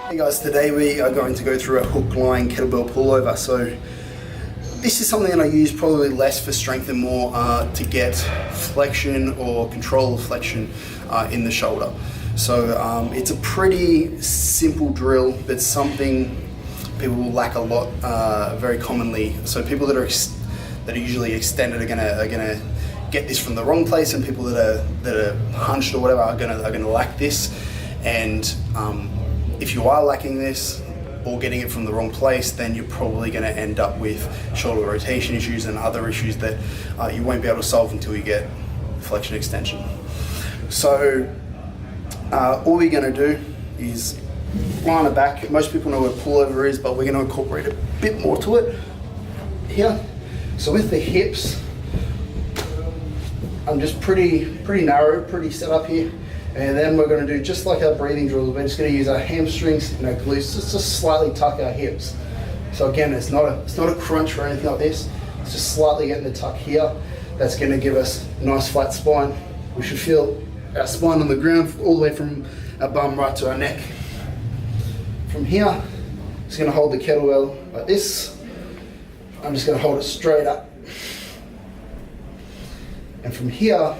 Hey guys, today we are going to go through a Hooklying kettlebell pullover. So this is something that I use probably less for strength and more to get flexion or control of flexion in the shoulder. So it's a pretty simple drill, but something people will lack a lot very commonly. So people that are usually extended are gonna get this from the wrong place, and people that are hunched or whatever are gonna lack this. And if you are lacking this or getting it from the wrong place, then you're probably going to end up with shoulder rotation issues and other issues that you won't be able to solve until you get flexion extension. So all we're going to do is lie on the back. Most people know what pullover is, but we're going to incorporate a bit more to it here. So with the hips, I'm just pretty narrow, pretty set up here. And then we're going to do just like our breathing drills. We're just going to use our hamstrings and our glutes just slightly tuck our hips. So again, it's not a crunch or anything like this. It's just slightly getting the tuck here. That's going to give us a nice flat spine. We should feel our spine on the ground all the way from our bum right to our neck. From here, I'm just going to hold the kettlebell like this. I'm just going to hold it straight up. And from here,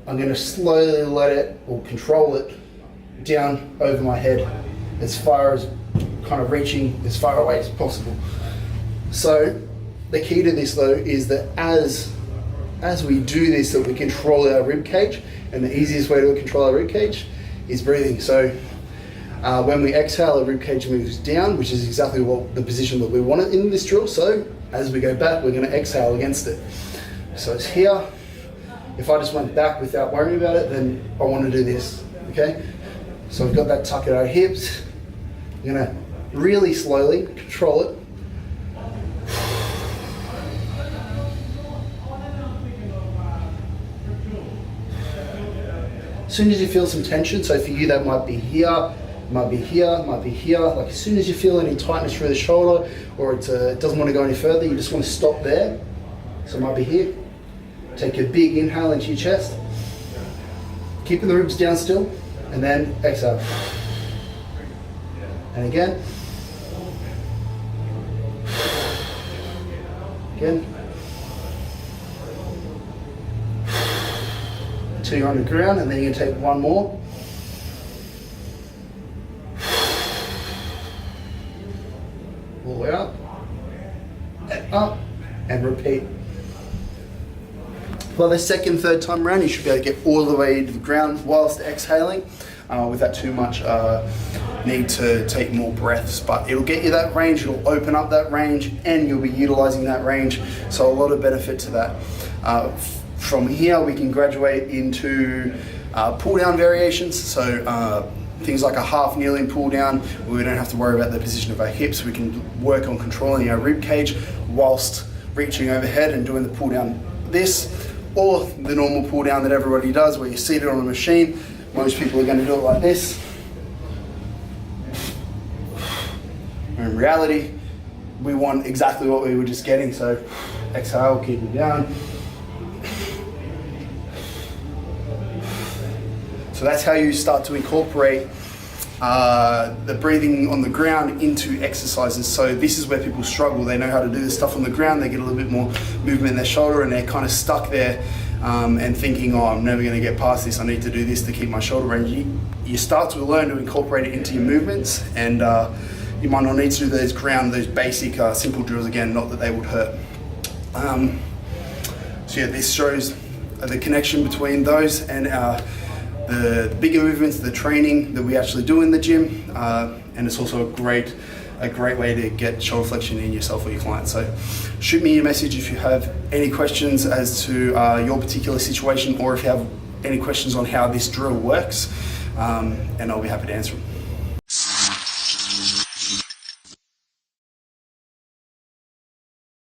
I'm going to slowly let it, or control it, down over my head as far as kind of reaching as far away as possible. So the key to this though is that as we do this, that we control our rib cage, and the easiest way to control our rib cage is breathing. So when we exhale, the rib cage moves down, which is exactly what the position that we want it in this drill. So as we go back, we're going to exhale against it. So it's here. If I just went back without worrying about it, then I want to do this, okay? So we've got that tuck at our hips. I'm gonna really slowly control it. As soon as you feel some tension, so for you that might be here, might be here, might be here. Like as soon as you feel any tightness through the shoulder, or it doesn't want to go any further, you just want to stop there. So it might be here. Take a big inhale into your chest, keeping the ribs down still, and then exhale. And again. Again. Until you're on the ground, and then you're going to take one more. All the way up, and repeat. Well, the second, third time around, you should be able to get all the way to the ground whilst exhaling without too much need to take more breaths. But it'll get you that range, it'll open up that range, and you'll be utilizing that range. So a lot of benefit to that. From here, we can graduate into pull down variations. So things like a half kneeling pull down, where we don't have to worry about the position of our hips. We can work on controlling our rib cage whilst reaching overhead and doing the pull down this. Or the normal pull down that everybody does, where you're seated on a machine. Most people are going to do it like this. In reality, we want exactly what we were just getting. So exhale, keep it down. So that's how you start to incorporate the breathing on the ground into exercises. So this is where people struggle. They know how to do this stuff on the ground, they get a little bit more movement in their shoulder, and they're kind of stuck there and thinking, oh, I'm never going to get past this, I need to do this to keep my shoulder range. You start to learn to incorporate it into your movements, and you might not need to do those basic simple drills again, not that they would hurt. So yeah, this shows the connection between those and the bigger movements, the training that we actually do in the gym, and it's also a great way to get shoulder flexion in yourself or your client. So shoot me a message if you have any questions as to your particular situation, or if you have any questions on how this drill works, and I'll be happy to answer them.